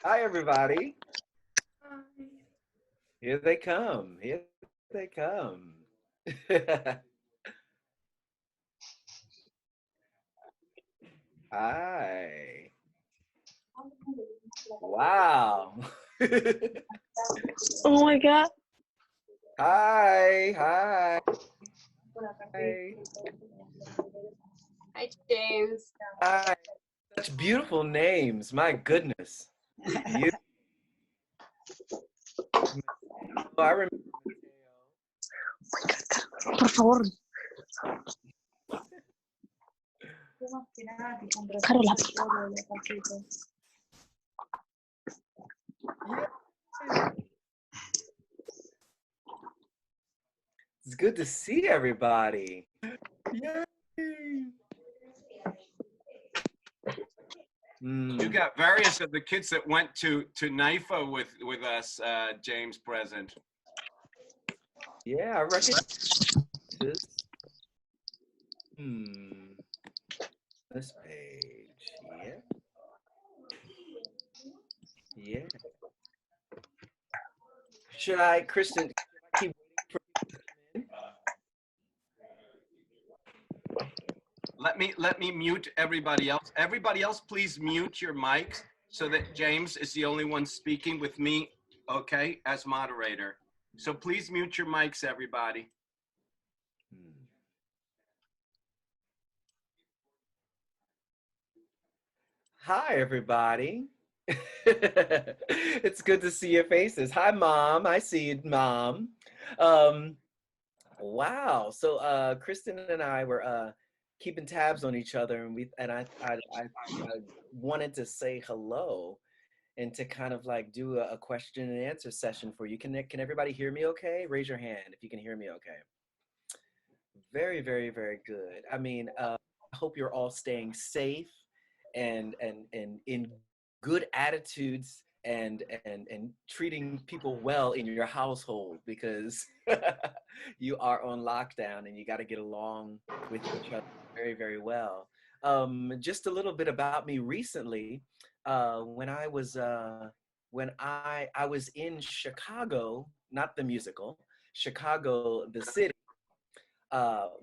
Hi, everybody. Here they come. Here they come. Hi. Wow. Oh my god. Hi. Hi. Hi. Hi, James. Hi. Such beautiful names. My goodness. You. I remember Por favor. Carola. Mateo. Yeah. It's good to see everybody. Yay. You got various of the kids that went to NIFA with us, James, present. Yeah, I recognize this. This page. Yeah. Yeah. Should I, Kristen, keep waiting for you to come in? Let me mute everybody else. Everybody else, please mute your mics so that James is the only one speaking with me, okay, as moderator. So please mute your mics, everybody. Hi, everybody. It's good to see your faces. Hi, Mom. I see you, Mom. Wow. So Kristen and I were keeping tabs on each other, and I wanted to say hello and to kind of like do a question and answer session for you. Can everybody hear me okay? Raise your hand if you can hear me okay. Very, very, very good. I mean, I hope you're all staying safe and in good attitudes and treating people well in your household because you are on lockdown and you got to get along with each other very, very well. Just a little bit about me recently. When I was in Chicago, not the musical, Chicago, the city,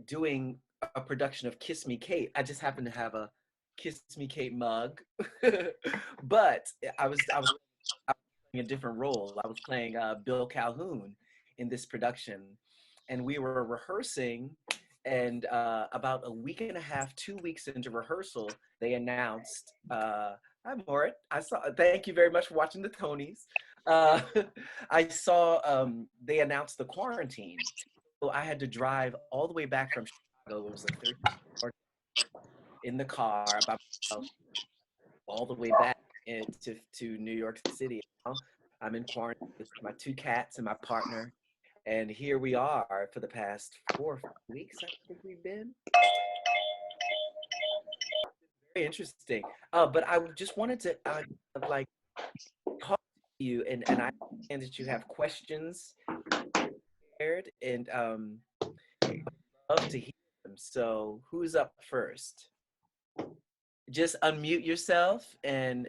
doing a production of Kiss Me Kate. I just happened to have a Kiss Me Kate mug, but I was playing a different role. I was playing Bill Calhoun in this production, and we were rehearsing. And about a week and a half, 2 weeks into rehearsal, they announced. Hi, Morit. I saw. Thank you very much for watching the Tonys. Uh, I saw they announced the quarantine, so I had to drive all the way back from Chicago. It was a 13-hour in the car by myself all the way back to New York City. Now I'm in quarantine with my two cats and my partner, and here we are for the past 4 weeks. I think we've been very interesting. But I just wanted to like talk to you, and I understand that you have questions prepared, and love to hear them. So who's up first? Just unmute yourself and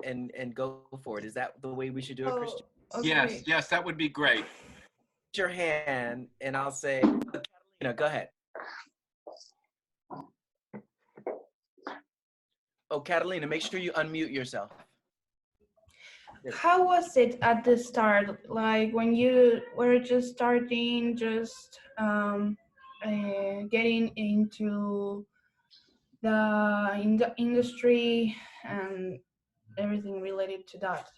go for it. Is that the way we should do it, Christian? Yes, yes, that would be great. Raise your hand and I'll say, Catalina, go ahead. Oh, Catalina, make sure you unmute yourself. How was it at the start? Like when you were just starting, just getting into the industry and everything related to that?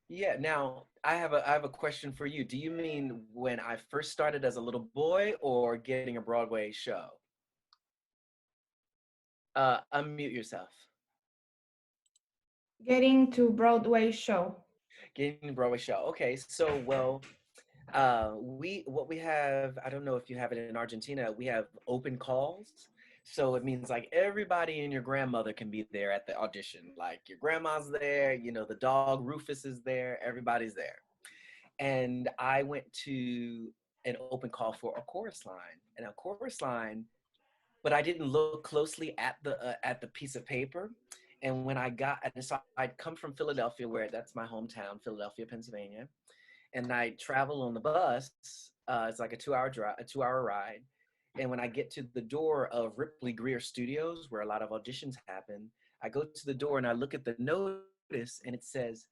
Yeah, now I have a question for you. Do you mean when I first started as a little boy or getting a Broadway show? Unmute yourself. Getting to Broadway show. Getting a Broadway show. Okay, so well, what we have, I don't know if you have it in Argentina, we have open calls. So it means like everybody and your grandmother can be there at the audition. Like your grandma's there, you know, the dog Rufus is there, everybody's there. And I went to an open call for a chorus line, and a chorus line, but I didn't look closely at the piece of paper. And when and so I'd come from Philadelphia, where that's my hometown, Philadelphia, Pennsylvania, and I travel on the bus. It's like a 2 hour drive, a 2 hour ride. And when I get to the door of Ripley Greer Studios, where a lot of auditions happen, I go to the door and I look at the notice, and it says,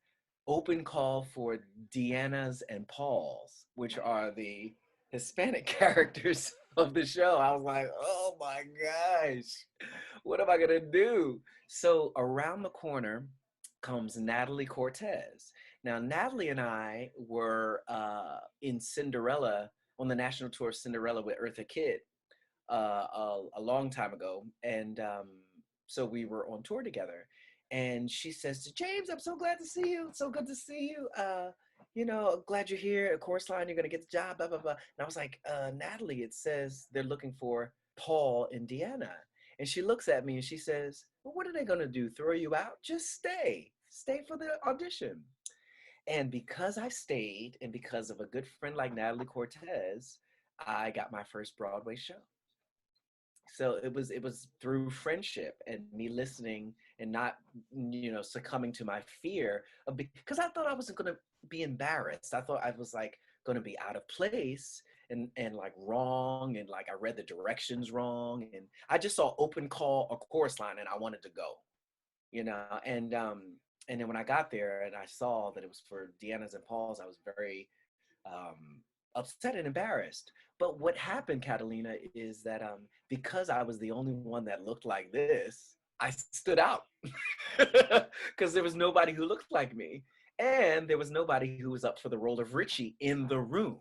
"Open call for Deanna's and Paul's," which are the Hispanic characters of the show. I was like, oh my gosh, what am I gonna do? So around the corner comes Natalie Cortez. Now, Natalie and I were in Cinderella, on the national tour of Cinderella with Eartha Kitt a long time ago. And so we were on tour together. And she says to James, "I'm so glad to see you. It's so good to see you. Glad you're here. Of course, line, you're going to get the job, blah, blah, blah." And I was like, "Natalie, it says they're looking for Paul and Deanna." And she looks at me and she says, "Well, what are they going to do? Throw you out? Just stay. Stay for the audition." And because I stayed, and because of a good friend like Natalie Cortez, I got my first Broadway show. So it was through friendship and me listening and not succumbing to my fear of, because I thought I wasn't going to be embarrassed. I thought I was like going to be out of place and like wrong, and like I read the directions wrong, and I just saw open call a chorus line and I wanted to go, and then when I got there and I saw that it was for Deanna's and Paul's, I was very upset and embarrassed. But what happened, Catalina, is that because I was the only one that looked like this, I stood out because there was nobody who looked like me, and there was nobody who was up for the role of Richie in the room.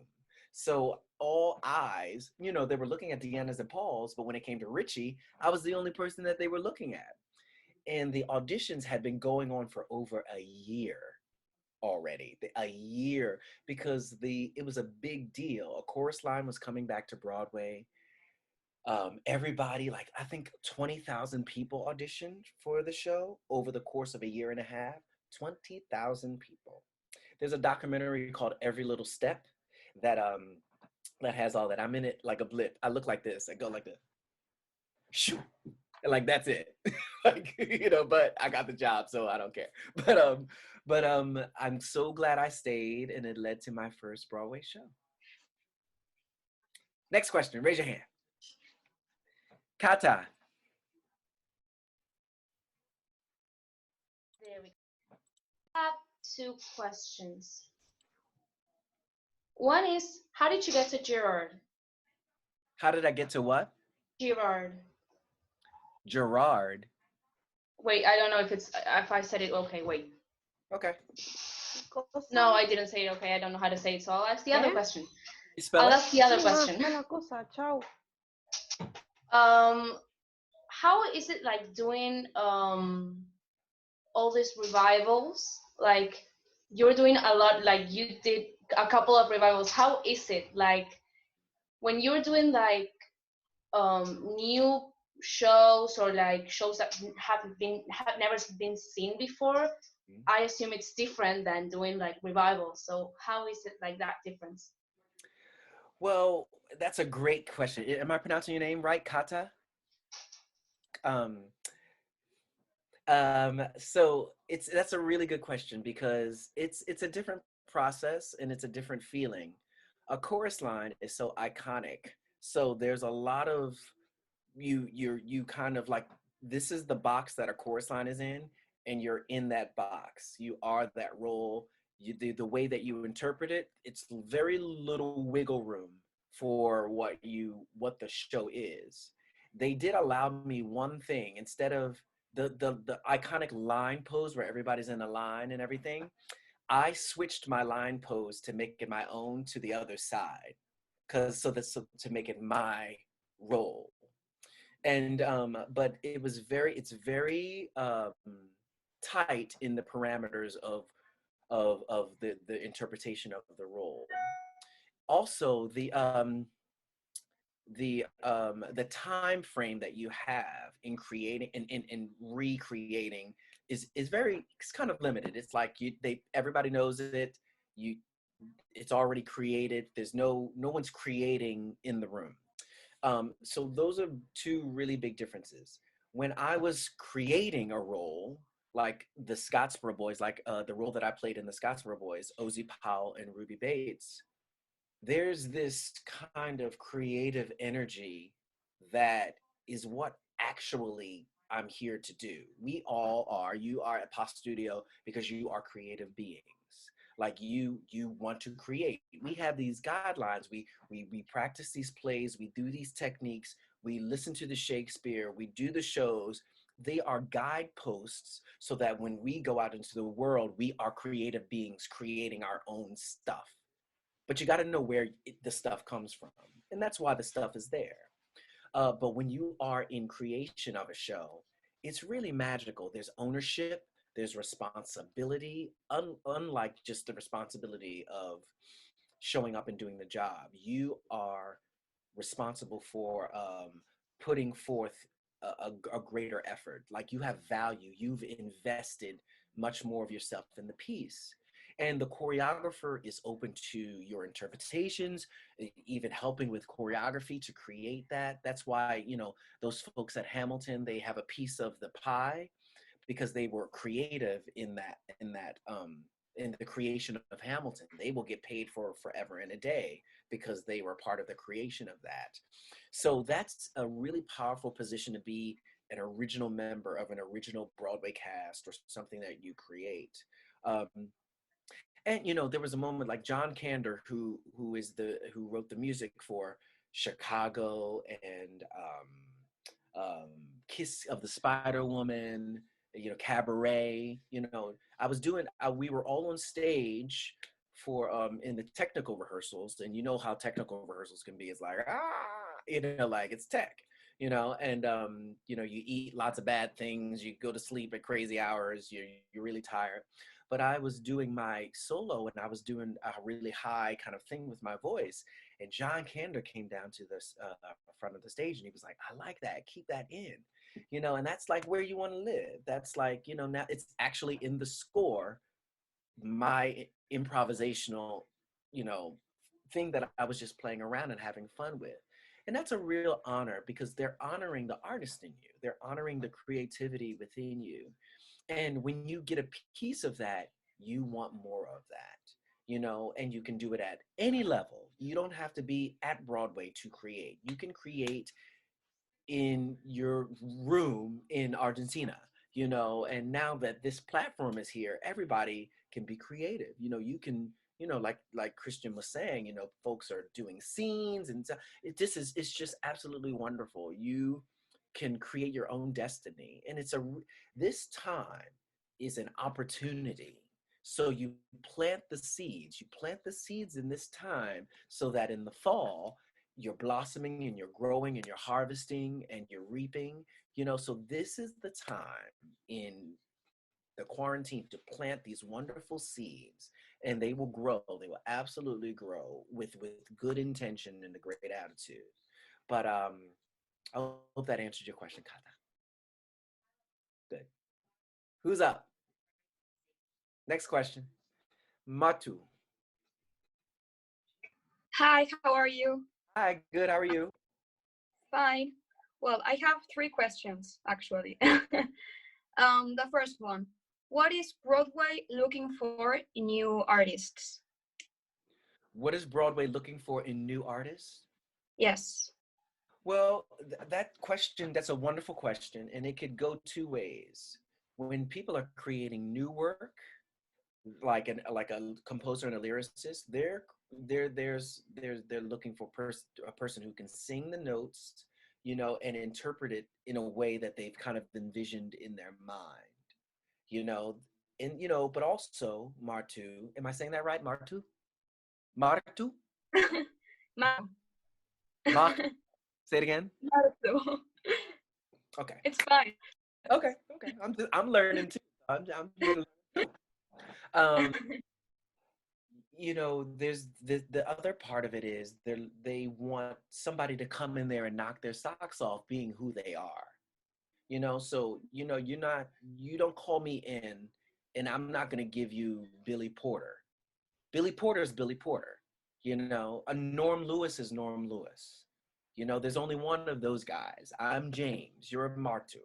So all eyes, they were looking at Deanna's and Paul's, but when it came to Richie, I was the only person that they were looking at. And the auditions had been going on for over a year already, a year, because it was a big deal. A chorus line was coming back to Broadway. Everybody, like I think 20,000 people auditioned for the show over the course of a year and a half. 20,000 people. There's a documentary called Every Little Step that has all that. I'm in it like a blip. I look like this. I go like this. Shoo. Like that's it. Like, but I got the job, so I don't care. But I'm so glad I stayed, and it led to my first Broadway show. Next question, raise your hand. Kata. There we go. I have two questions. One is, how did you get to Gerard? How did I get to what? Gerard. Gerard. Wait, I don't know if I said it okay. Wait. Okay. No, I didn't say it okay. I don't know how to say it, so I'll ask the other question. You spell I'll it? ask the other question. How is it like doing all these revivals? Like you're doing a lot, like you did a couple of revivals. How is it like when you're doing like new shows, or like shows that have never been seen before? I assume it's different than doing like revivals. So how is it like that difference? Well, that's a great question. Am I pronouncing your name right, Kata? So that's a really good question, because it's a different process and it's a different feeling. A chorus line is so iconic. So there's a lot of you kind of like, this is the box that a chorus line is in, and you're in that box. You are that role. The way that you interpret it, it's very little wiggle room for what the show is. They did allow me one thing. Instead of the iconic line pose where everybody's in a line and everything, I switched my line pose to make it my own to the other side, to make it my role. And but it's very tight in the parameters of the interpretation of the role. Also, the time frame that you have in creating and recreating is very, it's kind of limited. It's like everybody knows it. It's already created. There's no one's creating in the room. So those are two really big differences. when I was creating a role, like the Scottsboro Boys, like the role that I played in the Scottsboro Boys, Ozzy Powell and Ruby Bates, there's this kind of creative energy that is what actually I'm here to do. We all are. You are at PASTUDIO because you are creative beings. Like you want to create. We have these guidelines. We practice these plays. We do these techniques. We listen to the Shakespeare. We do the shows. They are guideposts so that when we go out into the world, we are creative beings creating our own stuff. But you got to know where the stuff comes from, and that's why the stuff is there. But when you are in creation of a show, it's really magical. There's ownership, there's responsibility, unlike just the responsibility of showing up and doing the job. You are responsible for putting forth a greater effort. Like you have value, you've invested much more of yourself in the piece. And the choreographer is open to your interpretations, even helping with choreography to create that. That's why, you know, those folks at Hamilton, they have a piece of the pie because they were creative in the creation of Hamilton. They will get paid for forever and a day because they were part of the creation of that. So that's a really powerful position to be, an original member of an original Broadway cast or something that you create. Um, and you know, there was a moment like John Kander, who wrote the music for Chicago and Kiss of the Spider Woman, you know, Cabaret. You know, we were all on stage for in the technical rehearsals, and you know how technical rehearsals can be. It's like you know, like it's tech. You know, and you know, you eat lots of bad things, you go to sleep at crazy hours, you're really tired. But I was doing my solo and I was doing a really high kind of thing with my voice. And John Kander came down to this front of the stage and he was like, I like that, keep that in. You know, and that's like where you want to live. That's like, you know, now it's actually in the score, my improvisational, you know, thing that I was just playing around and having fun with. And that's a real honor because they're honoring the artist in you. They're honoring the creativity within you. And when you get a piece of that, you want more of that, you know, and you can do it at any level. You don't have to be at Broadway to create. You can create in your room in Argentina, you know, and now that this platform is here, everybody can be creative. You know, you can, you know, like Christian was saying, you know, folks are doing scenes and so it's just absolutely wonderful. You can create your own destiny. And this time is an opportunity. So you plant the seeds in this time so that in the fall, you're blossoming and you're growing and you're harvesting and you're reaping, you know. So this is the time in the quarantine to plant these wonderful seeds, and they will grow. They will absolutely grow with good intention and a great attitude. But I hope that answered your question, Kata. Good. Who's up? Next question. Matu. Hi, how are you? Hi, good. How are you? Fine. Well, I have three questions actually. The first one, what is Broadway looking for in new artists? What is Broadway looking for in new artists? Yes. Well, that question, that's a wonderful question, and it could go two ways. When people are creating new work, like a composer and a lyricist, they're looking for a person who can sing the notes, you know, and interpret it in a way that they've kind of envisioned in their mind, you know. And you know, but also Martu, am I saying that right? Martu? Maru. Martu. Say it again. Maru. Okay. It's fine. Okay. I'm learning too. I'm here to learn too. Um, you know, there's the other part of it is they want somebody to come in there and knock their socks off being who they are. You know, so you know, you don't call me in and I'm not gonna give you Billy Porter. Billy Porter is Billy Porter. You know, a Norm Lewis is Norm Lewis. You know, there's only one of those guys. I'm James, you're Martu.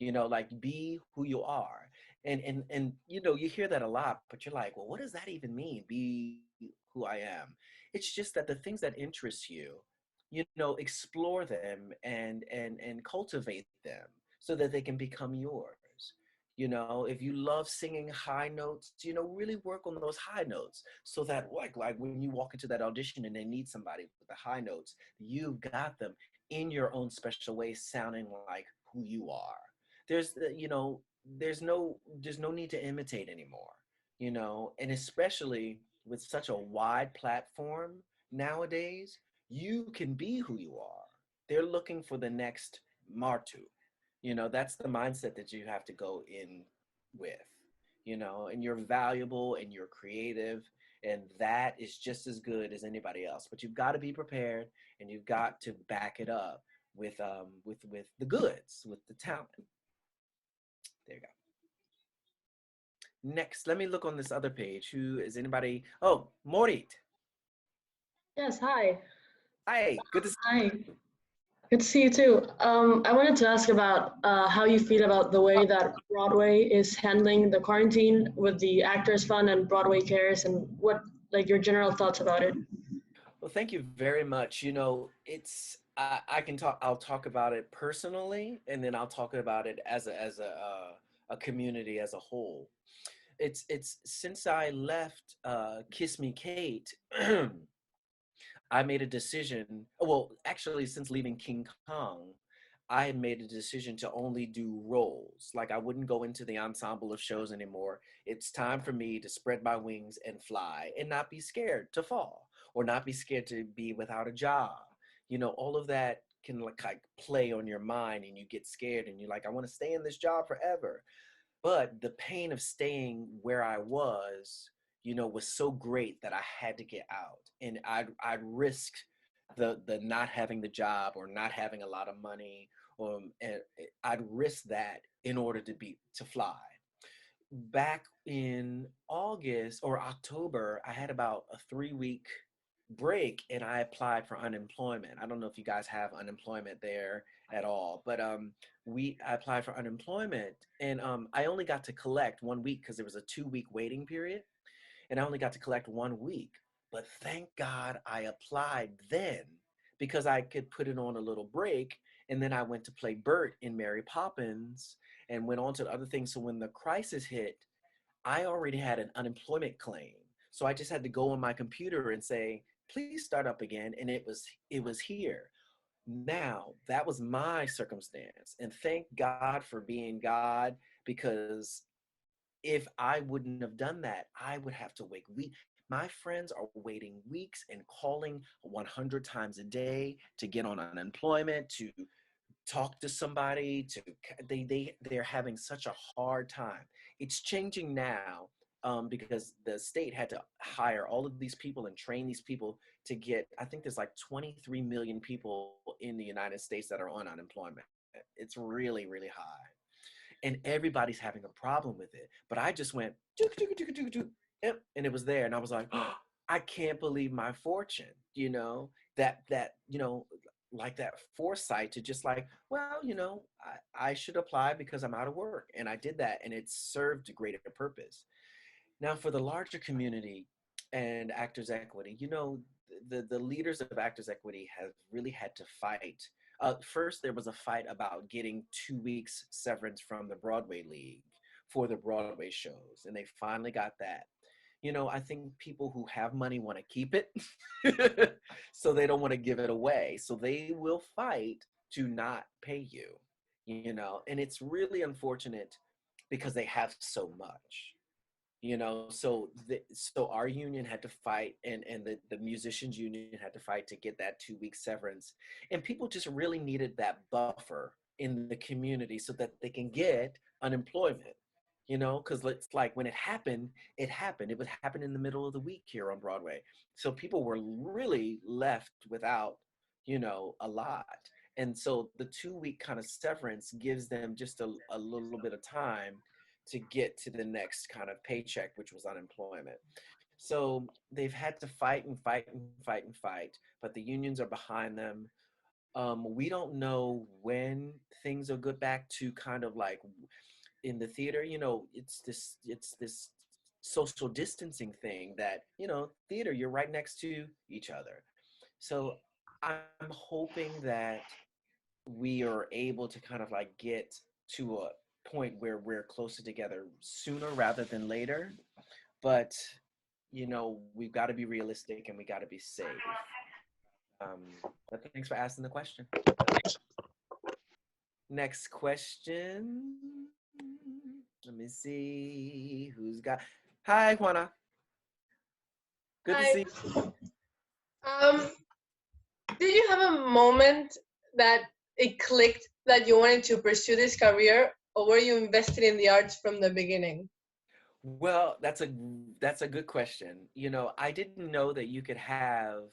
You know, like be who you are. And you know, you hear that a lot, but you're like, well, what does that even mean? Be who I am. It's just that the things that interest you know, explore them and cultivate them so that they can become yours. You know, if you love singing high notes, you know, really work on those high notes so that like when you walk into that audition and they need somebody with the high notes, you've got them in your own special way, sounding like who you are. You know, there's no need to imitate anymore, you know, and especially with such a wide platform nowadays, you can be who you are. They're looking for the next Martu. You know, that's the mindset that you have to go in with, you know, and you're valuable and you're creative, and that is just as good as anybody else. But you've got to be prepared, and you've got to back it up with the goods, with the talent. There you go. Next, let me look on this other page. Who is anybody? Oh, Morit. Yes, hi. Hi, good to see Hi. Good to see you too. I wanted to ask about how you feel about the way that Broadway is handling the quarantine with the Actors Fund and Broadway Cares, and what like your general thoughts about it. Well, thank you very much. You know, I can talk. I'll talk about it personally, and then I'll talk about it as a community as a whole. It's since I left Kiss Me Kate, I made a decision. Well, actually, since leaving King Kong, I had made a decision to only do roles. Like I wouldn't go into the ensemble of shows anymore. It's time for me to spread my wings and fly and not be scared to fall or not be scared to be without a job. You know, all of that can like play on your mind and you get scared and you're like, I want to stay in this job forever. But the pain of staying where I was, you know, was so great that I had to get out, and I'd risk the not having the job or not having a lot of money, and I'd risk that in order to fly. Back in August or October, I had about a 3 week break and I applied for unemployment. I don't know if you guys have unemployment there at all, but I applied for unemployment, and I only got to collect 1 week because there was a 2 week waiting period, and I only got to collect 1 week. But thank God I applied then because I could put it on a little break. And then I went to play Bert in Mary Poppins and went on to other things. So when the crisis hit, I already had an unemployment claim. So I just had to go on my computer and say, please start up again. And it was here. Now, that was my circumstance. And thank God for being God, because if I wouldn't have done that, I would have to wait. My friends are waiting weeks and calling 100 times a day to get on unemployment, to talk to somebody, they're having such a hard time. It's changing now, because the state had to hire all of these people and train these people to get, I think there's like 23 million people in the United States that are on unemployment. It's really, really high, and everybody's having a problem with it. But I just went, yep, and it was there, and I was like, oh, I can't believe my fortune, you know, that you know, like that foresight to just like, well, you know, I should apply because I'm out of work, and I did that, and it served a greater purpose. Now, for the larger community and Actors Equity, you know, the leaders of Actors Equity have really had to fight. First, there was a fight about getting 2 weeks severance from the Broadway League for the Broadway shows, and they finally got that. You know, I think people who have money want to keep it, so they don't want to give it away. So they will fight to not pay you know, and it's really unfortunate because they have so much, you know. So our union had to fight, and the musicians union had to fight to get that 2 week severance, and people just really needed that buffer in the community so that they can get unemployment, you know, because it's like when it would happen in the middle of the week here on Broadway, so people were really left without, you know, a lot. And so the 2 week kind of severance gives them just a little bit of time to get to the next kind of paycheck, which was unemployment. So they've had to fight and fight and fight and fight, but the unions are behind them. We don't know when things will get back to kind of like in the theater. It's this social distancing thing that theater, you're right next to each other. So I'm hoping that we are able to kind of like get to a point where we're closer together sooner rather than later. But we've got to be realistic and we got to be safe. But thanks for asking the question. Next question. Let me see who's got. Hi, Juana. Good to Hi. see you. Um, did you have a moment that it clicked that you wanted to pursue this career, or were you invested in the arts from the beginning? Well, that's a good question. I didn't know that you could have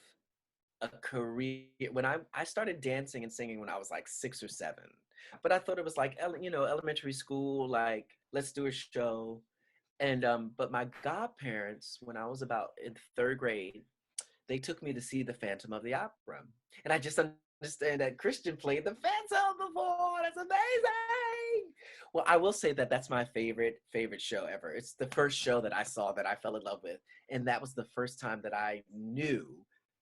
a career when I started dancing and singing when I was like 6 or 7. But I thought it was like elementary school, like let's do a show. And but my godparents, when I was about in 3rd grade, they took me to see the Phantom of the Opera. And I just understand that Christian played the Phantom before. That's amazing. Well, I will say that that's my favorite show ever. It's the first show that I saw that I fell in love with. And that was the first time that I knew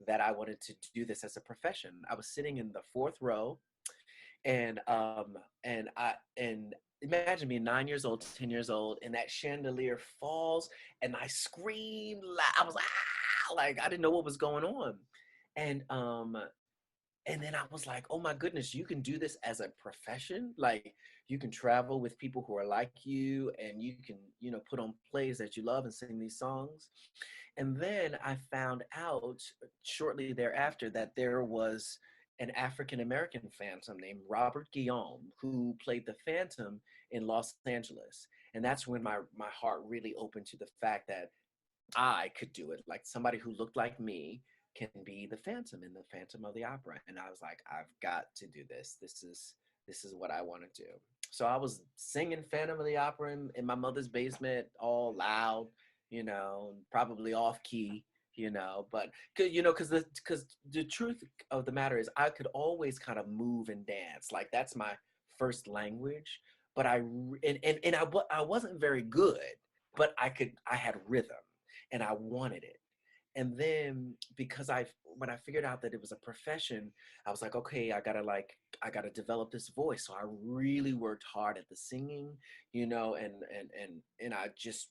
that I wanted to do this as a profession. I was sitting in the 4th row, and imagine being 9 years old, 10 years old, and that chandelier falls, and I screamed loud. I was like I didn't know what was going on, and then I was like, oh my goodness, you can do this as a profession. Like you can travel with people who are like you, and you can put on plays that you love and sing these songs. And then I found out shortly thereafter that there was an African American phantom named Robert Guillaume who played the Phantom in Los Angeles. And that's when my heart really opened to the fact that I could do it. Like somebody who looked like me can be the Phantom in the Phantom of the Opera. And I was like, I've got to do this. This is what I want to do. So I was singing Phantom of the Opera in my mother's basement, all loud, probably off key, but because the truth of the matter is I could always kind of move and dance. Like that's my first language, but I wasn't very good, but I had rhythm and I wanted it. And then because when I figured out that it was a profession, I was like, okay, I gotta develop this voice. So I really worked hard at the singing, and I just,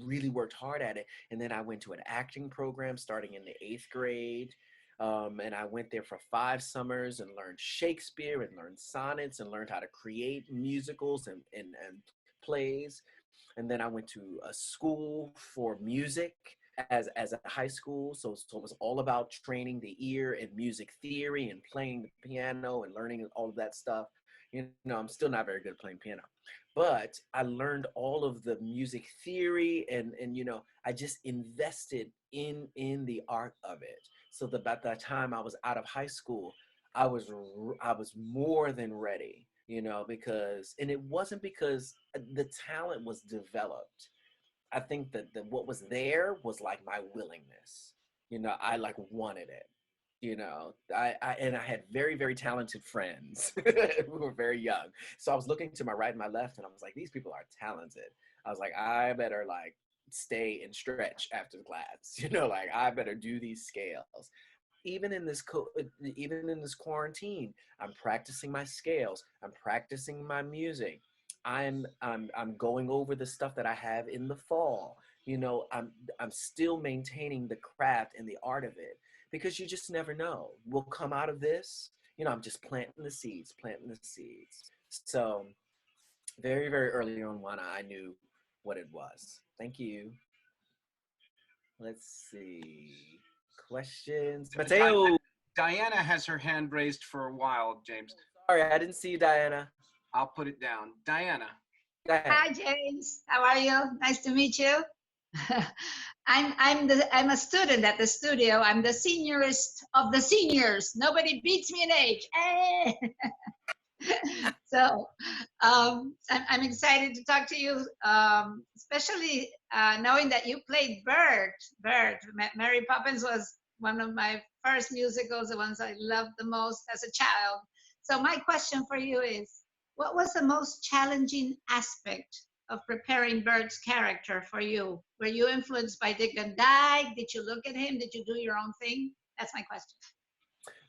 really worked hard at it. And then I went to an acting program starting in the 8th grade. And I went there for 5 summers and learned Shakespeare and learned sonnets and learned how to create musicals and plays. And then I went to a school for music as a high school. So it was all about training the ear and music theory and playing the piano and learning all of that stuff. I'm still not very good at playing piano, but I learned all of the music theory and I just invested in the art of it. So that by the time I was out of high school, I was more than ready, because, and it wasn't because the talent was developed. I think that what was there was like my willingness. I like wanted it. I had very, very talented friends who were very young. So I was looking to my right and my left, and I was like, these people are talented. I was like, I better like stay and stretch after the class. Like I better do these scales. Even in this quarantine, I'm practicing my scales. I'm practicing my music. I'm going over the stuff that I have in the fall. I'm still maintaining the craft and the art of it because you just never know. We'll come out of this. I'm just planting the seeds. So very, very early on, Juana, I knew what it was. Thank you. Let's see. Questions. Mateo. Diana has her hand raised for a while, James. Sorry, I didn't see you, Diana. I'll put it down. Diana. Go ahead. Hi, James. How are you? Nice to meet you. I'm a student at the studio. I'm the seniorist of the seniors. Nobody beats me in age. So I'm excited to talk to you, especially knowing that you played Bert. Mary Poppins was one of my first musicals, the ones I loved the most as a child. So my question for you is, what was the most challenging aspect of preparing Bert's character for you? Were you influenced by Dick Van Dyke? Did you look at him? Did you do your own thing? That's my question.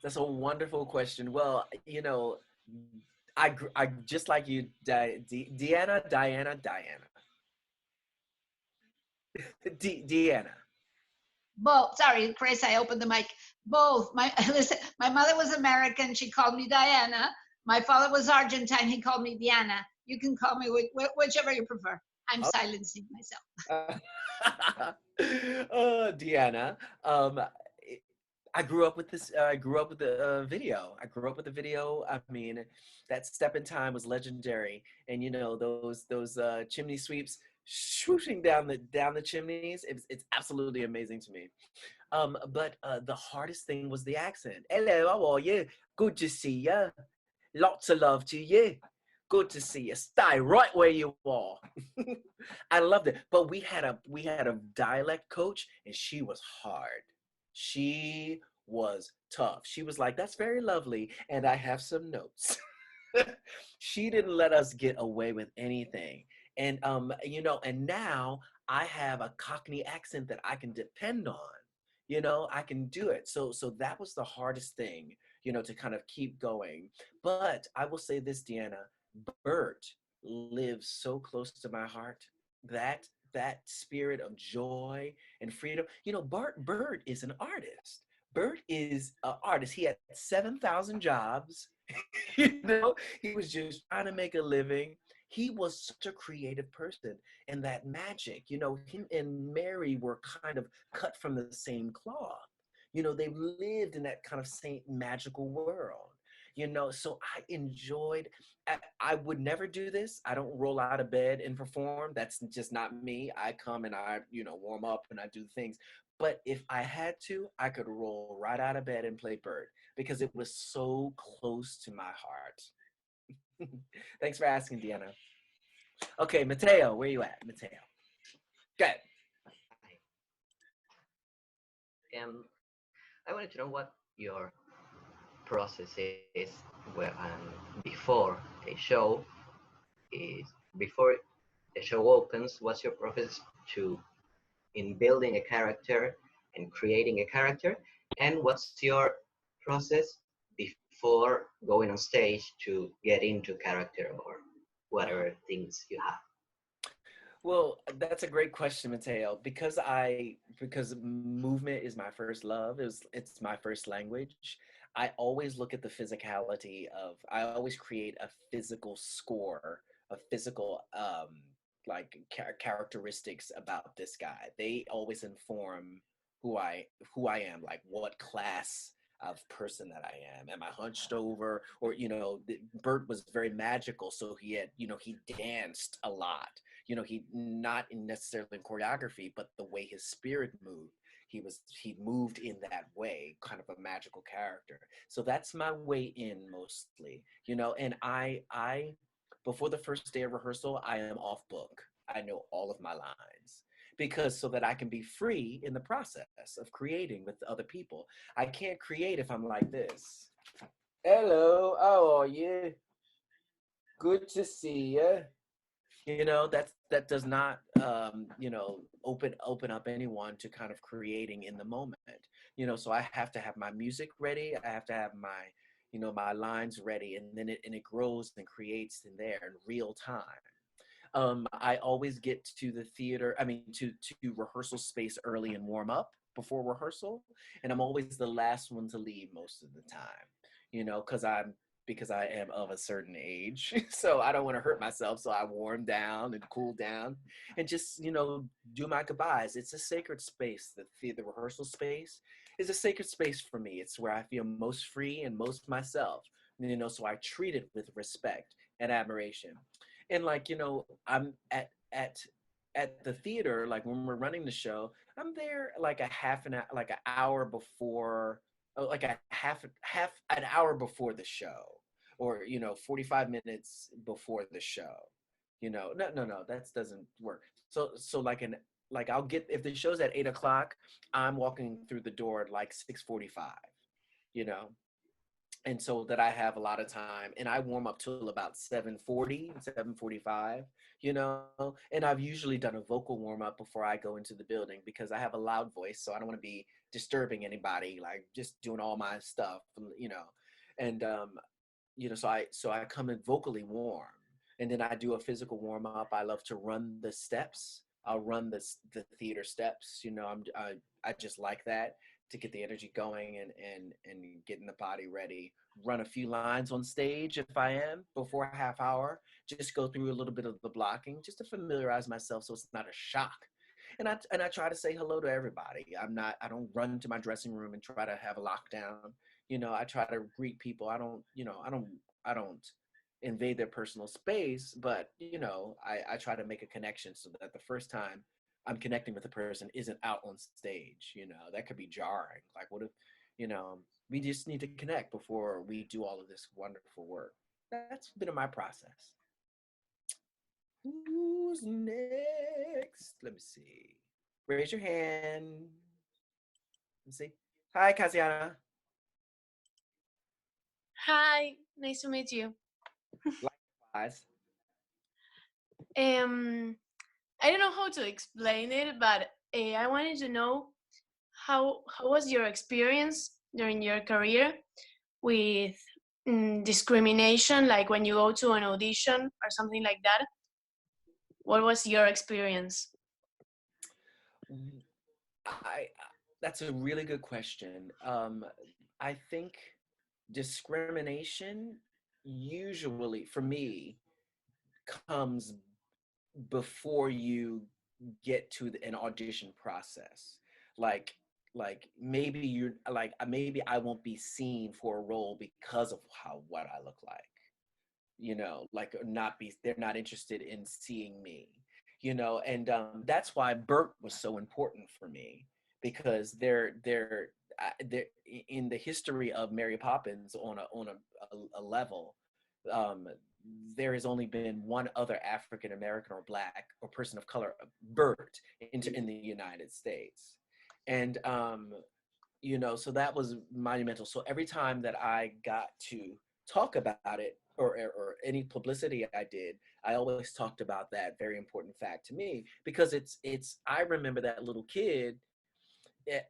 That's a wonderful question. Well, you know, I just like you, Diana, Deanna. Both. Sorry, Chris, I opened the mic. Both. My listen. My mother was American. She called me Diana. My father was Argentine. He called me Diana. You can call me whichever you prefer. I'm silencing myself. Deanna. I grew up with this. I grew up with the video. I grew up with the video. I mean, that Step in Time was legendary, and you know those chimney sweeps shooting down the chimneys. It's absolutely amazing to me. But the hardest thing was the accent. Hello, how are you? Good to see you. Lots of love to you. Good to see you. Stay right where you are. I loved it. But we had a dialect coach, and she was hard. She was tough. She was like, "That's very lovely, and I have some notes." She didn't let us get away with anything. And you know, and now I have a Cockney accent that I can depend on. You know, I can do it. So that was the hardest thing, you know, to kind of keep going. But I will say this, Deanna, Bert lives so close to my heart. That spirit of joy and freedom. You know, Bert is an artist. Bert is an artist. He had 7,000 jobs. You know, he was just trying to make a living. He was such a creative person, and that magic, you know, him and Mary were kind of cut from the same cloth. You know, they lived in that kind of same magical world. You know, so I enjoyed. I would never do this. I don't roll out of bed and perform. That's just not me. I come and I, you know, warm up and I do things. But if I had to, I could roll right out of bed and play Bird because it was so close to my heart. Thanks for asking, Deanna. Okay, Mateo, where you at? Mateo. Good. Um, I wanted to know what your process is where before a show is before the show opens. What's your process to in building a character and creating a character, and what's your process before going on stage to get into character or whatever things you have? Well, that's a great question, Mateo. Because movement is my first love. It's my first language. I always look at the physicality of. I always create a physical score, a physical like characteristics about this guy. They always inform who I am, like what class of person that I am. Am I hunched over? Or, you know, Bert was very magical, so he had, you know, he danced a lot. You know, he not in necessarily in choreography, but the way his spirit moved. He moved in that way, kind of a magical character. So that's my way in mostly, you know, and I before the first day of rehearsal, I am off book. I know all of my lines because so that I can be free in the process of creating with other people. I can't create if I'm like this. Hello, how are you? Good to see you. You know, that does not you know, open up anyone to kind of creating in the moment. You know, so I have to have my music ready. I have to have my, you know, my lines ready, and then it grows and creates in there in real time. I always get to the theater, I mean, to rehearsal space early and warm up before rehearsal. And I'm always the last one to leave most of the time, you know, because I am of a certain age. So I don't want to hurt myself. So I warm down and cool down and just, you know, do my goodbyes. It's a sacred space. The rehearsal space is a sacred space for me. It's where I feel most free and most myself, you know, so I treat it with respect and admiration. And like, you know, I'm at the theater, like when we're running the show, I'm there like a half an hour, like an hour before, like a half an hour before the show, or, you know, 45 minutes before the show. You know, no, that doesn't work. So like like I'll get, if the show's at 8 o'clock, I'm walking through the door at like 6:45, you know, and so that I have a lot of time, and I warm up till about 7:40, 7:45, you know, and I've usually done a vocal warm up before I go into the building because I have a loud voice, so I don't want to be disturbing anybody, like just doing all my stuff, you know, and you know, so I come in vocally warm, and then I do a physical warm up. I love to run the steps. I'll run the theater steps. You know, I just like that to get the energy going and getting the body ready. Run a few lines on stage if I am before a half hour. Just go through a little bit of the blocking just to familiarize myself so it's not a shock. And I try to say hello to everybody. I don't run to my dressing room and try to have a lockdown. You know, I try to greet people. I don't, you know, I don't invade their personal space, but you know, I try to make a connection so that the first time I'm connecting with a person isn't out on stage. You know, that could be jarring. Like, what if, you know, we just need to connect before we do all of this wonderful work. That's a bit of my process. Who's next? Let me see. Raise your hand. Let's see. Hi, Kaziana. Hi, nice to meet you. Likewise. I don't know how to explain it, but I wanted to know how was your experience during your career with discrimination, like when you go to an audition or something like that. What was your experience? I That's a really good question. I think discrimination usually for me comes before you get to an audition process. like maybe you're like maybe I won't be seen for a role because of what I look like, you know, like not be, they're not interested in seeing me, you know. And that's why Bert was so important for me, because they're in the history of Mary Poppins on a level. um there has only been one other African American or Black or person of color, Bert, in the United States. And you know, so that was monumental. So every time that I got to talk about it, or any publicity I did, I always talked about that very important fact to me, because it's I remember that little kid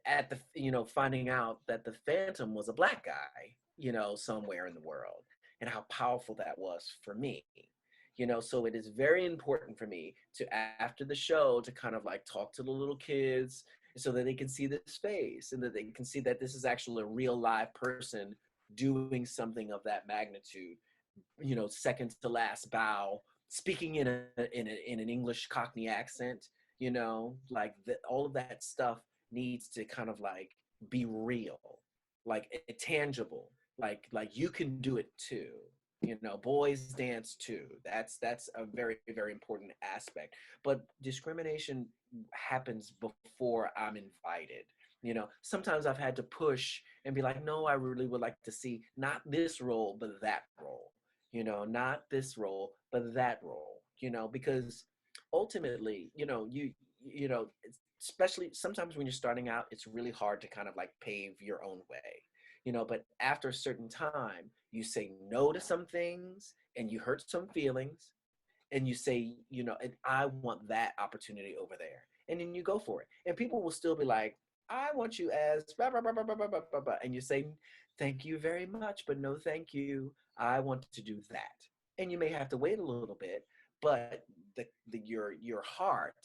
at the, you know, finding out that the Phantom was a Black guy, you know, somewhere in the world, and how powerful that was for me. You know, so it is very important for me to, after the show, to kind of like talk to the little kids so that they can see this face and that they can see that this is actually a real live person doing something of that magnitude, you know, second to last bow, speaking in an English Cockney accent, you know, like all of that stuff needs to kind of like be real, like tangible, like you can do it too. You know, boys dance too. That's a very, very important aspect. But discrimination happens before I'm invited. You know, sometimes I've had to push and be like, no, I really would like to see not this role, but that role. You know, not this role, but that role. You know, because ultimately, you know, especially sometimes when you're starting out, it's really hard to kind of like pave your own way. You know, but after a certain time, you say no to some things and you hurt some feelings, and you say, you know, and I want that opportunity over there. And then you go for it. And people will still be like, I want you as blah, blah, blah, blah, blah, blah, blah, blah. And you say, thank you very much, but no thank you. I want to do that. And you may have to wait a little bit, but your heart,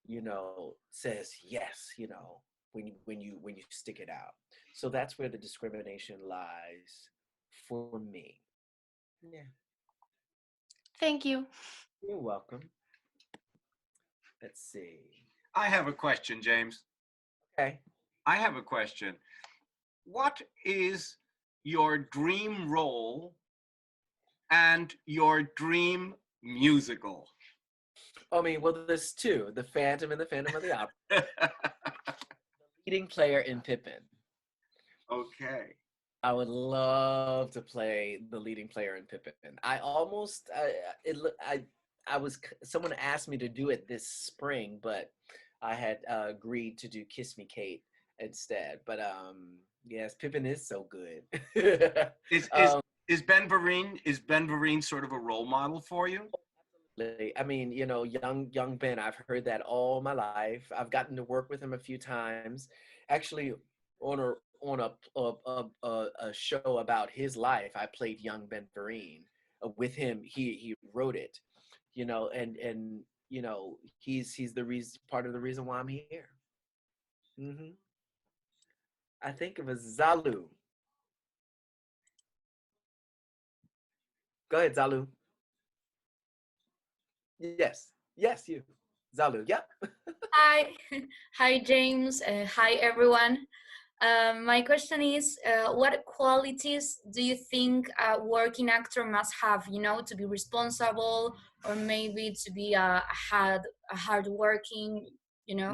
you know, says yes, you know, when you stick it out. So that's where the discrimination lies for me. Yeah. Thank you. You're welcome. Let's see. I have a question, James. Okay. I have a question. What is your dream role and your dream musical? I mean, well, there's two: the Phantom and the Phantom of the Opera. The leading player in Pippin. Okay. I would love to play the leading player in Pippin. I almost, I was, someone asked me to do it this spring, but I had agreed to do Kiss Me Kate instead. But yes, Pippin is so good. Is um, is Ben Vereen sort of a role model for you? I mean, young Ben, I've heard that all my life. I've gotten to work with him a few times. Actually, on a show about his life, I played young Ben Vereen with him. He wrote it, and he's the reason, part of the reason why I'm here. hmm I think it was Zalu. Go ahead, Zalu. Yes, yes, you, Zalu. Yep. Hi, hi James. Hi everyone. My question is, what qualities do you think a working actor must have? You know, to be responsible, or maybe to be a hard working. You know.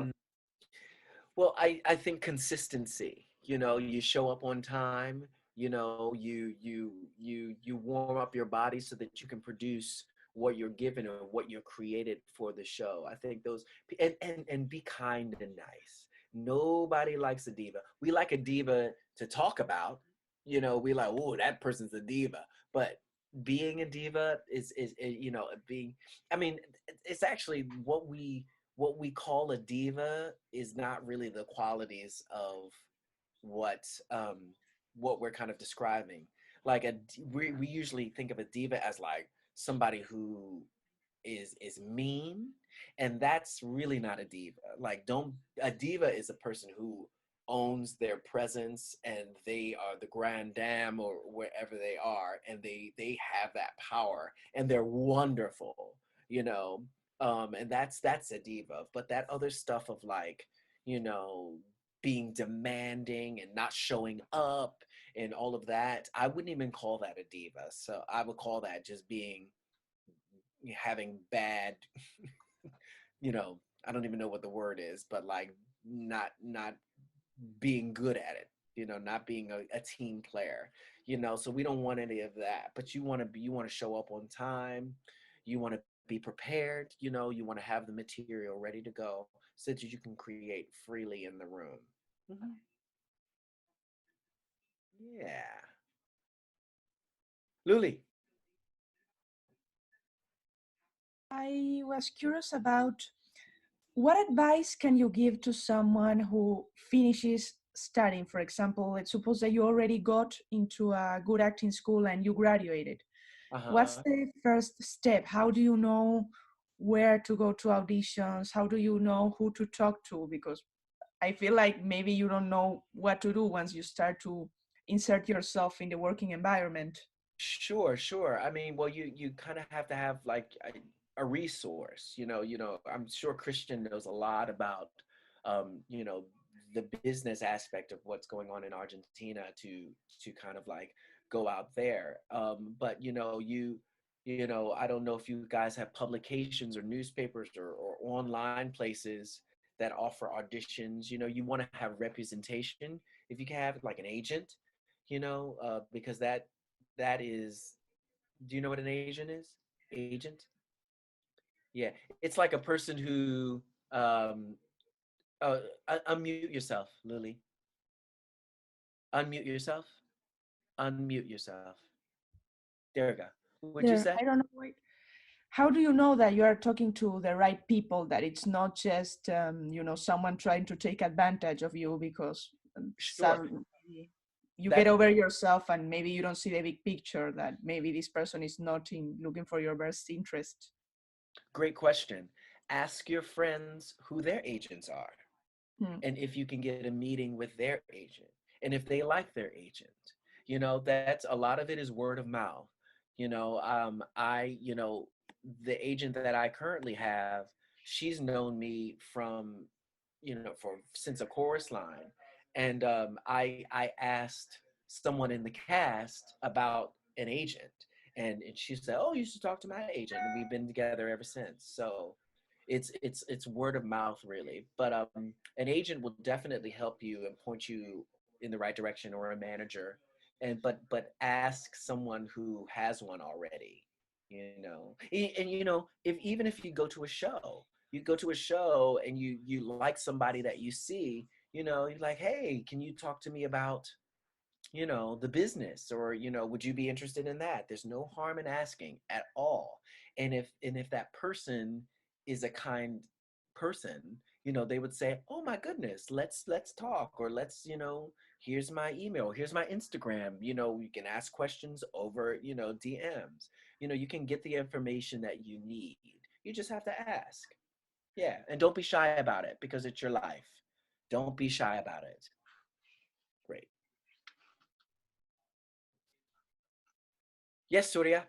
Well, I think consistency. You show up on time. You warm up your body so that you can produce what you're given or what you're created for the show. I think those and be kind and nice. Nobody likes a diva. We like a diva to talk about. We like, oh, that person's a diva. But being a diva is being. I mean, it's actually what we call a diva is not really the qualities of what what we're kind of describing. Like we usually think of a diva as like somebody who is mean, and that's really not a diva. Like, don't a diva is a person who owns their presence, and they are the grand dame or wherever they are, and they have that power, and they're wonderful, you know and that's a diva. But that other stuff of like, you know being demanding and not showing up and all of that, I wouldn't even call that a diva. So I would call that just being having bad I don't even know what the word is, but like not being good at it, not being a team player, so we don't want any of that. But you want to show up on time, you want to be prepared, you want to have the material ready to go so that you can create freely in the room. Mhm. Yeah. Luli. I was curious about what advice can you give to someone who finishes studying? For example, let's suppose that you already got into a good acting school and you graduated. What's Uh-huh. the first step? How do you know where to go to auditions? How do you know who to talk to? Because I feel like maybe you don't know what to do once you start to insert yourself in the working environment. Sure. I mean, well, you kind of have to have like a resource. I'm sure Christian knows a lot about, the business aspect of what's going on in Argentina to kind of like go out there. But I don't know if you guys have publications or newspapers or online places that offer auditions. You want to have representation. If you can have like an agent, because that is, do you know what an agent is? Agent? Yeah, it's like a person who um unmute yourself, Lily. Unmute yourself. Unmute yourself. There we go. What'd you There, say? I don't know. How do you know that you are talking to the right people, that it's not just someone trying to take advantage of you because Sure. you get That's over yourself and maybe you don't see the big picture, that maybe this person is not in looking for your best interest? great question. Ask your friends who their agents are, Hmm. and if you can get a meeting with their agent, and if they like their agent. That's a lot of it is word of mouth. I the agent that I currently have, she's known me from, for since a chorus line. And I asked someone in the cast about an agent, and she said, oh, you should talk to my agent, and we've been together ever since. So it's word of mouth, really. But an agent will definitely help you and point you in the right direction, or a manager. And but ask someone who has one already. And if even if you go to a show, You go to a show and you like somebody that you see, you're like, hey, can you talk to me about, the business, or, would you be interested in that? There's no harm in asking at all. And if that person is a kind person, they would say, oh my goodness, let's talk, or let's, here's my email, here's my Instagram, you can ask questions over, DMs. You can get the information that you need. You just have to ask. Yeah, and don't be shy about it, because it's your life. Don't be shy about it. Great. Yes, Surya.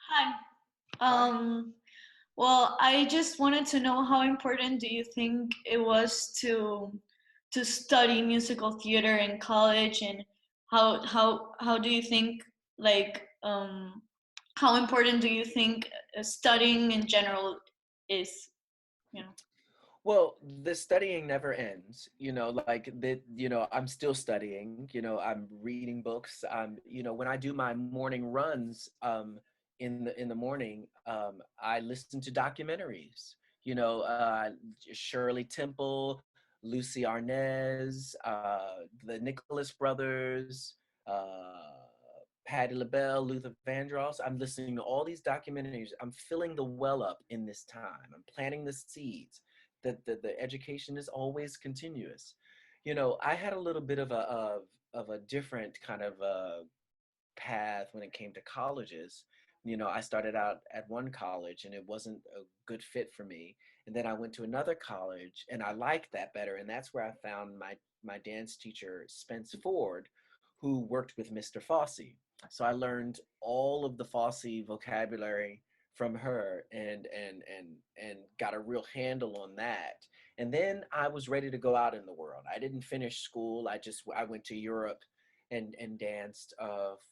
Hi. Well, I just wanted to know how important do you think it was to study musical theater in college, and how do you think, like, how important do you think studying in general is, you know? Well, the studying never ends, like I'm still studying, I'm reading books. When I do my morning runs, in the morning, I listen to documentaries, Shirley Temple, Lucy Arnaz, the Nicholas brothers, Patti LaBelle, Luther Vandross. I'm listening to all these documentaries. I'm filling the well up in this time. I'm planting the seeds. The education is always continuous. I had a little bit of a different kind of path when it came to colleges. I started out at one college and it wasn't a good fit for me. And then I went to another college and I liked that better. And that's where I found my dance teacher, Spence Ford, who worked with Mr. Fosse. So I learned all of the Fosse vocabulary from her, and got a real handle on that. And then I was ready to go out in the world. I didn't finish school. I went to Europe and danced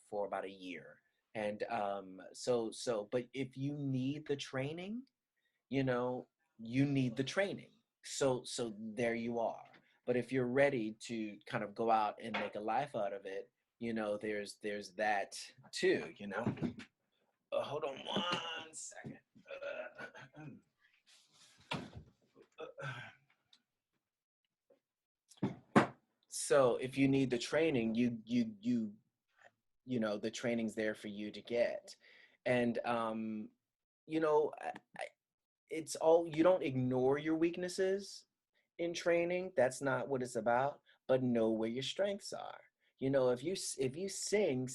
for about a year. And but if you need the training, you know, you need the training. So there you are. But if you're ready to kind of go out and make a life out of it, there's that too. Hold on one second. So if you need the training, the training's there for you to get. And it's all, you don't ignore your weaknesses in training. That's not what it's about. But know where your strengths are. If you sing,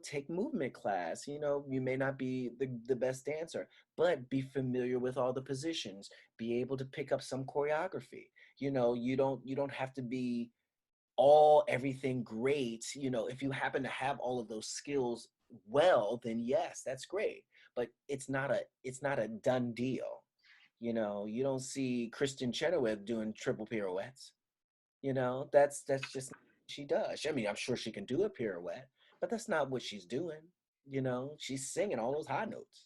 take movement class. You may not be the best dancer, but be familiar with all the positions. Be able to pick up some choreography. You don't have to be everything great. If you happen to have all of those skills, well, then yes, that's great. But it's not a done deal. You don't see Kristen Chenoweth doing triple pirouettes. That's just not what she does. I mean, I'm sure she can do a pirouette, but that's not what she's doing. She's singing all those high notes.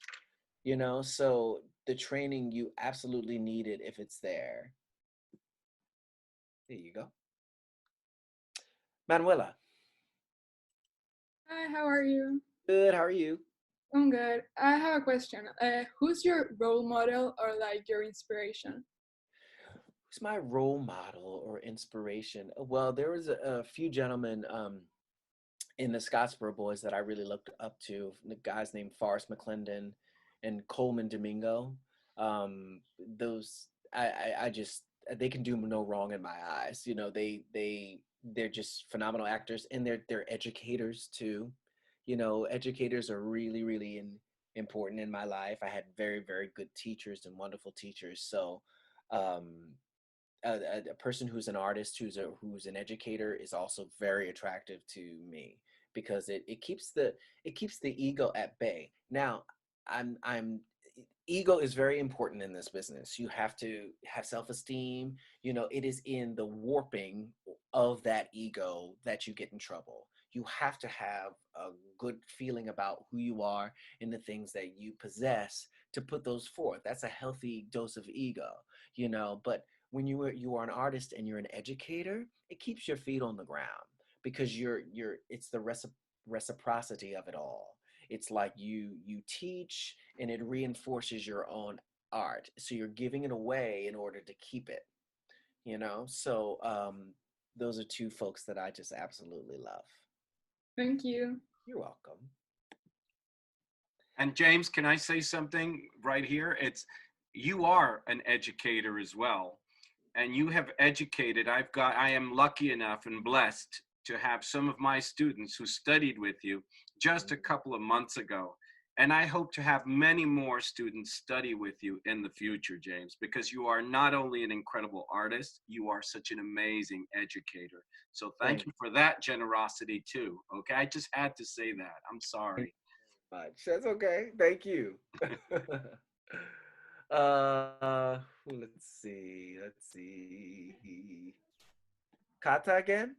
So the training, you absolutely need it if it's there. There you go. Manuela. Hi, how are you? Good, how are you? I'm good. I have a question. Who's your role model or like your inspiration? Who's my role model or inspiration? Well, there was a few gentlemen in the Scottsboro Boys that I really looked up to. The guys named Forrest McClendon and Coleman Domingo. Those I just, they can do no wrong in my eyes. They're just phenomenal actors, and they're educators too. Educators are really, really important in my life. I had very, very good teachers and wonderful teachers. So um, a person who's an artist, who's an educator, is also very attractive to me, because it keeps the ego at bay. Now, I'm ego is very important in this business. You have to have self-esteem. It is in the warping of that ego that you get in trouble. You have to have a good feeling about who you are and the things that you possess to put those forth. That's a healthy dose of ego. But when you are an artist and you're an educator, it keeps your feet on the ground, because it's the reciprocity of it all. It's like you teach and it reinforces your own art. So you're giving it away in order to keep it, you know? So those are two folks that I just absolutely love. Thank you. You're welcome. And James, can I say something right here? You are an educator as well, and you have educated. I am lucky enough and blessed to have some of my students who studied with you just a couple of months ago. And I hope to have many more students study with you in the future, James, because you are not only an incredible artist, you are such an amazing educator. So thank you for that generosity too. Okay, I just had to say that. I'm sorry. Much. That's okay. Thank you. Let's see. Let's see. Kata again?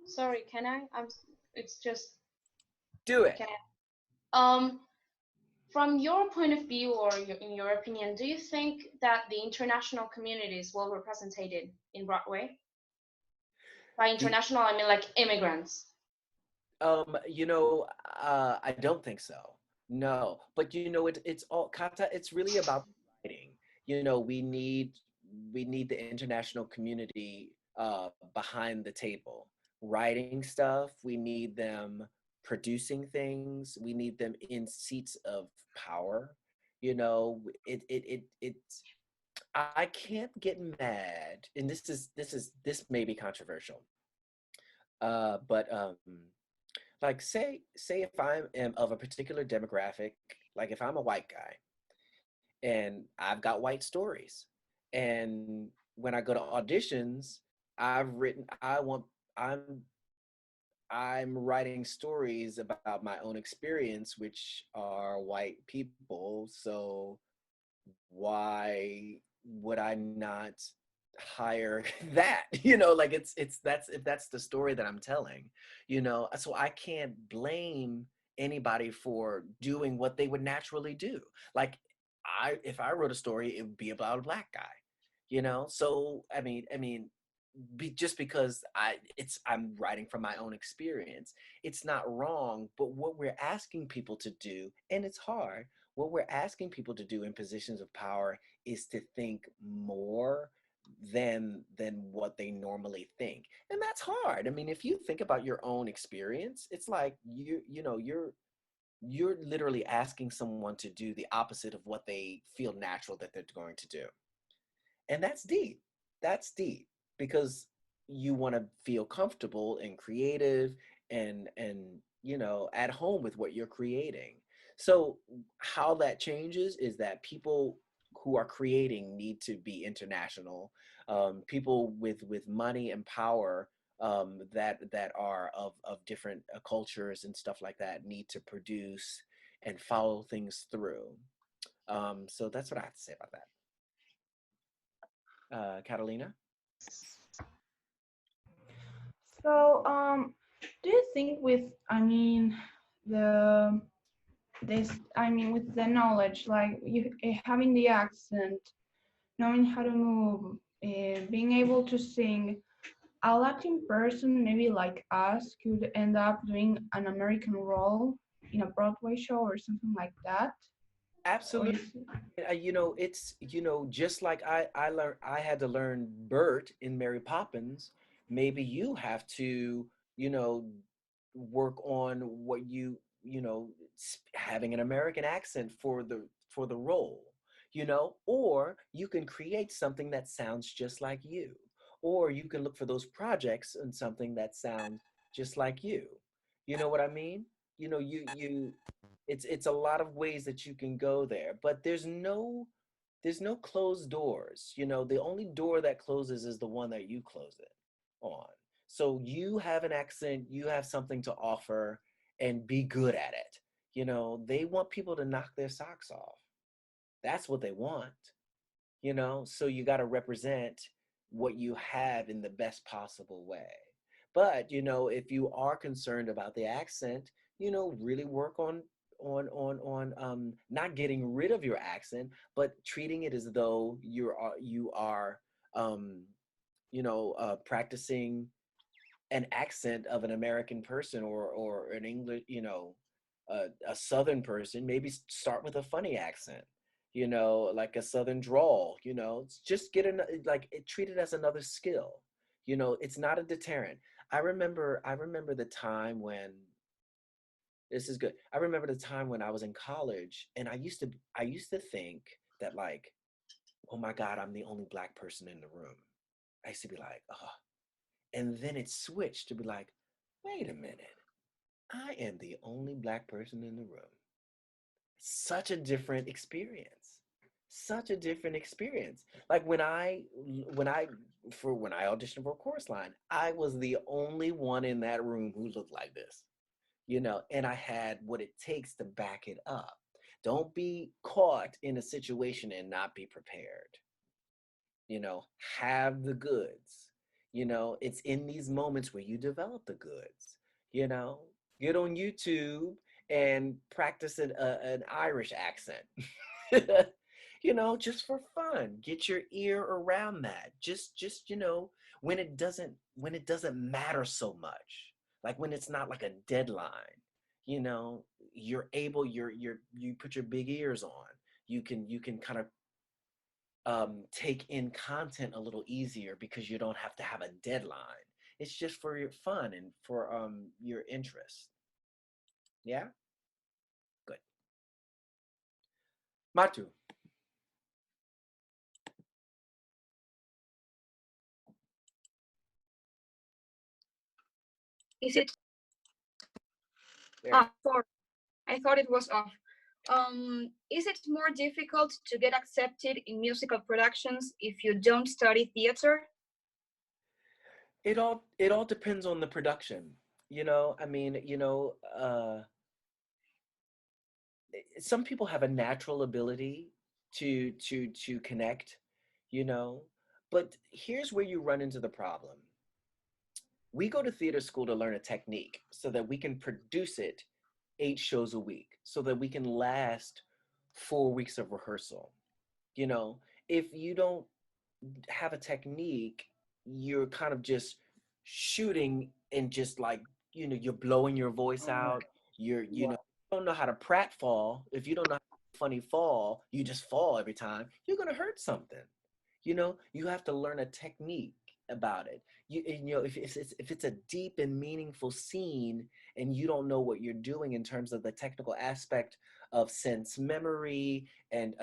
Sorry, can I? It's just. Do it. Can from your point of view, or in your opinion, do you think that the international community is well represented in Broadway? By international, I mean like immigrants. You know, I don't think so. No, but you know, it's all Kata. It's really about writing. You know, we need the international community behind the table, writing stuff. We need them producing things. We need them in seats of power. You know, I can't get mad, and this may be controversial, but like say if I am of a particular demographic, like if I'm a white guy and I've got white stories, and when I go to auditions, I'm writing stories about my own experience, which are white people. So why would I not hire that? You know, like that's if that's the story that I'm telling, you know. So I can't blame anybody for doing what they would naturally do. Like if I wrote a story, it would be about a black guy, you know. So just because I'm writing from my own experience, it's not wrong. But what we're asking people to do, and it's hard, what we're asking people to do in positions of power is to think more than what they normally think. And that's hard. I mean, if you think about your own experience, it's like you're literally asking someone to do the opposite of what they feel natural that they're going to do. And that's deep. That's deep because you want to feel comfortable and creative and you know, at home with what you're creating. So how that changes is that people who are creating need to be international. People with money and power that are of different cultures and stuff like that need to produce and follow things through. So that's what I have to say about that. Catalina? So, do you think with, with the knowledge, like you having the accent, knowing how to move, being able to sing, a Latin person, maybe like us, could end up doing an American role in a Broadway show or something like that? Absolutely. You know, it's, you know, just like I had to learn Bert in Mary Poppins, maybe you have to, you know, work on what you know, having an American accent for the role, you know, or you can create something that sounds just like you, or you can look for those projects and something that sounds just like you. You know what I mean? You know, it's a lot of ways that you can go there, but there's no closed doors. You know, the only door that closes is the one that you close it on. So you have an accent, you have something to offer, and be good at it. You know, they want people to knock their socks off. That's what they want, you know? So you got to represent what you have in the best possible way. But, you know, if you are concerned about the accent, you know, really work on not getting rid of your accent, but treating it as though you are practicing an accent of an American person or an English, you know, a Southern person, maybe start with a funny accent, you know, like a Southern drawl, you know, just treat it as another skill. You know, it's not a deterrent. I remember the time when, this is good. I remember the time when I was in college, and I used to think that, like, oh my God, I'm the only Black person in the room. I used to be like, oh. And then it switched to be like, wait a minute, I am the only Black person in the room. Such a different experience. Such a different experience. Like when I auditioned for a chorus line, I was the only one in that room who looked like this, you know, and I had what it takes to back it up. Don't be caught in a situation and not be prepared. You know, have the goods. You know, it's in these moments where you develop the goods. You know, get on YouTube and practice an Irish accent. You know, just for fun. Get your ear around that. Just, you know, when it doesn't matter so much. Like when it's not like a deadline. You know, you put your big ears on. You can kind of take in content a little easier because you don't have to have a deadline. It's just for your fun and for your interest. Yeah? Good. Matu. Is it? There. Sorry, I thought it was off. Is it more difficult to get accepted in musical productions if you don't study theater? It all depends on the production. You know, I mean, some people have a natural ability to connect, you know, but here's where you run into the problem. We go to theater school to learn a technique so that we can produce it 8 shows a week, so that we can last 4 weeks of rehearsal. You know, if you don't have a technique, you're kind of just shooting and just like, you know, you're blowing your voice out. You know, you don't know how to pratfall. If you don't know how to funny fall, you just fall every time. You're gonna hurt something. You know, you have to learn a technique about it. You know, if it's a deep and meaningful scene and you don't know what you're doing in terms of the technical aspect of sense memory and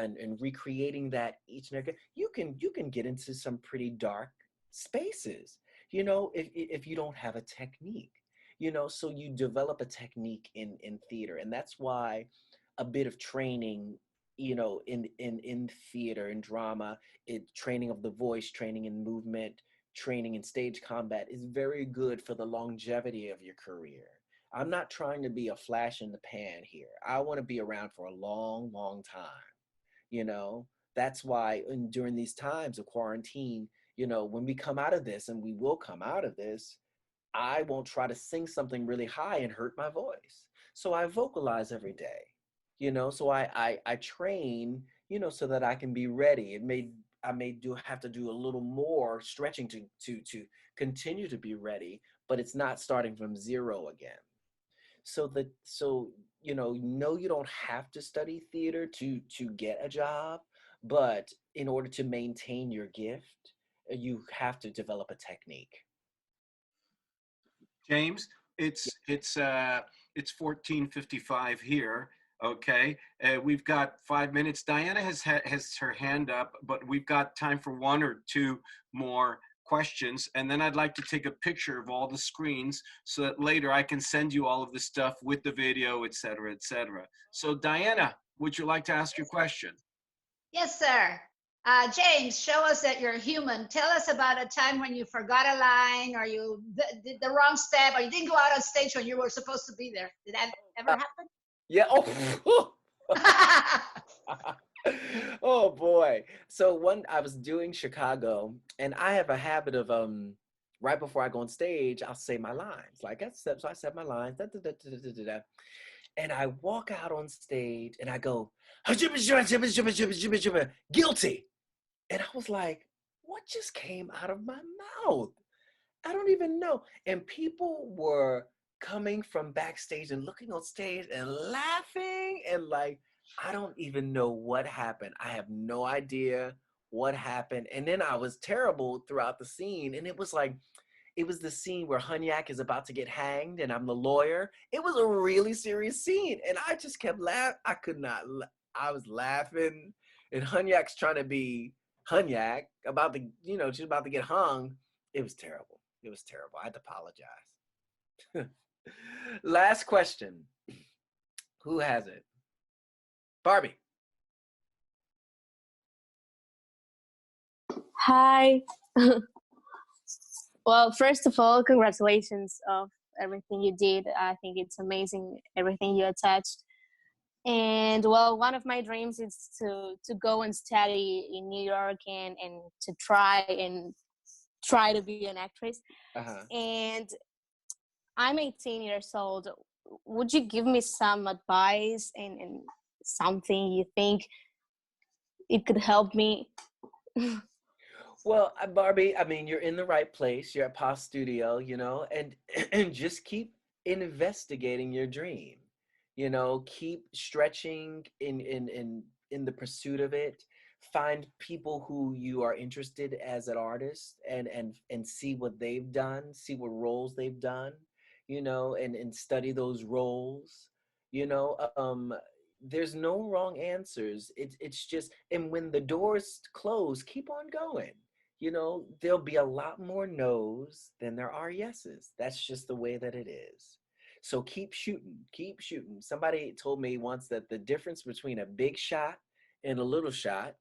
recreating that each and every, you can get into some pretty dark spaces, you know, if you don't have a technique, you know. So you develop a technique in theater, and that's why a bit of training, you know, in theater and drama, training of the voice, training in movement, training in stage combat is very good for the longevity of your career. I'm not trying to be a flash in the pan here. I want to be around for a long, long time. You know, that's why during these times of quarantine, you know, when we come out of this, and we will come out of this, I won't try to sing something really high and hurt my voice. So I vocalize every day, you know, so I train, you know, so that I can be ready. I may have to do a little more stretching to continue to be ready, but it's not starting from zero again. So you know, you don't have to study theater to get a job, but in order to maintain your gift, you have to develop a technique. James, it's 14:55 here. Okay, we've got 5 minutes. Diana has her hand up, but we've got time for one or two more questions, and then I'd like to take a picture of all the screens so that later I can send you all of the stuff with the video, et cetera, et cetera. So Diana, would you like to ask your question? Yes, sir. James, show us that you're human. Tell us about a time when you forgot a line, or you did the wrong step, or you didn't go out on stage when you were supposed to be there. Did that ever happen? Yeah. Oh. Oh boy. So I was doing Chicago, and I have a habit of right before I go on stage, I'll say my lines. Like so I said my lines, da, da, da, da, da, da, da. And I walk out on stage and I go, guilty. And I was like, what just came out of my mouth? I don't even know. And people were coming from backstage and looking on stage and laughing and like, I don't even know what happened. I have no idea what happened. And then I was terrible throughout the scene. And it was like, it was the scene where Hunyak is about to get hanged and I'm the lawyer. It was a really serious scene. And I just kept laughing. I could not, I was laughing. And Hunyak's trying to be Hunyak, about to, you know, she's about to get hung. It was terrible. It was terrible. I had to apologize. Last question. Who has it? Barbie. Hi. Well, first of all, congratulations of everything you did. I think it's amazing, everything you attached. And well, one of my dreams is to go and study in New York and to try to be an actress. And I'm 18 years old. Would you give me some advice and something you think it could help me? Well, Barbie, I mean, you're in the right place. You're at PASTUDIO, you know, and just keep investigating your dream. You know, keep stretching in the pursuit of it. Find people who you are interested as an artist and see what they've done, see what roles they've done, you know, and study those roles. You know, there's no wrong answers. It's just, and when the doors close, keep on going. You know, there'll be a lot more no's than there are yeses. That's just the way that it is. So keep shooting, keep shooting. Somebody told me once that the difference between a big shot and a little shot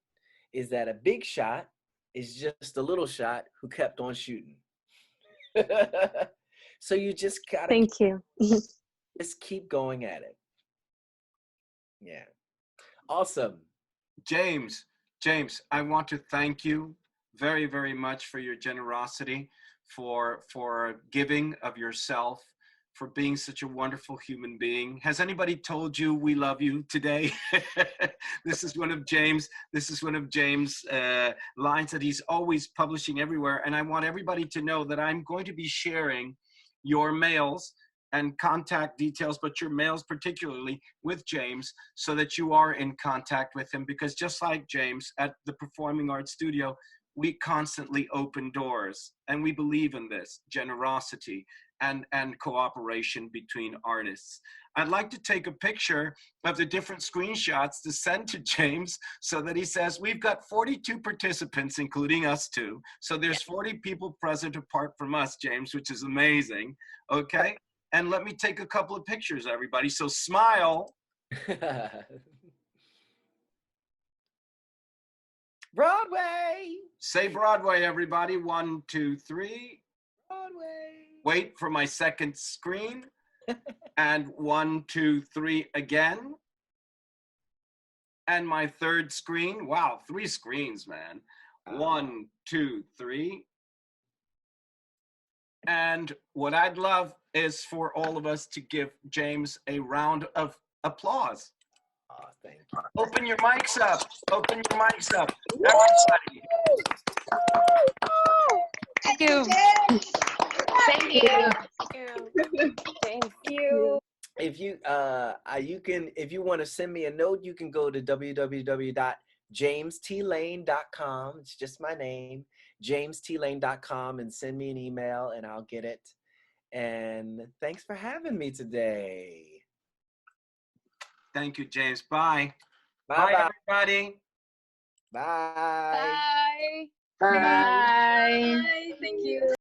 is that a big shot is just a little shot who kept on shooting. So you just gotta Thank you. just keep going at it. Yeah. Awesome. James, I want to thank you very, very much for your generosity, for giving of yourself, for being such a wonderful human being. Has anybody told you we love you today? This is one of James' lines that he's always publishing everywhere. And I want everybody to know that I'm going to be sharing your mails and contact details, but your mails particularly with James, so that you are in contact with him, because just like James at the Performing Arts Studio, we constantly open doors, and we believe in this generosity and cooperation between artists. I'd like to take a picture of the different screenshots to send to James so that he says, we've got 42 participants, including us two. So there's 40 people present apart from us, James, which is amazing. Okay. And let me take a couple of pictures, everybody. So smile. Broadway. Say Broadway, everybody. 1, 2, 3. Broadway. Wait for my second screen. And 1, 2, 3 again. And my third screen. Wow, 3 screens, man. 1, 2, 3. And what I'd love is for all of us to give James a round of applause. Oh, thank you. Open your mics up. Open your mics up. Everybody. Thank you. Thank you. Thank you. If you if you want to send me a note, you can go to www.jameslane.com. It's just my name, jameslane.com, and send me an email and I'll get it. And thanks for having me today. Thank you, James. Bye. Bye, Bye, everybody. Bye. Bye. Bye. Thank you.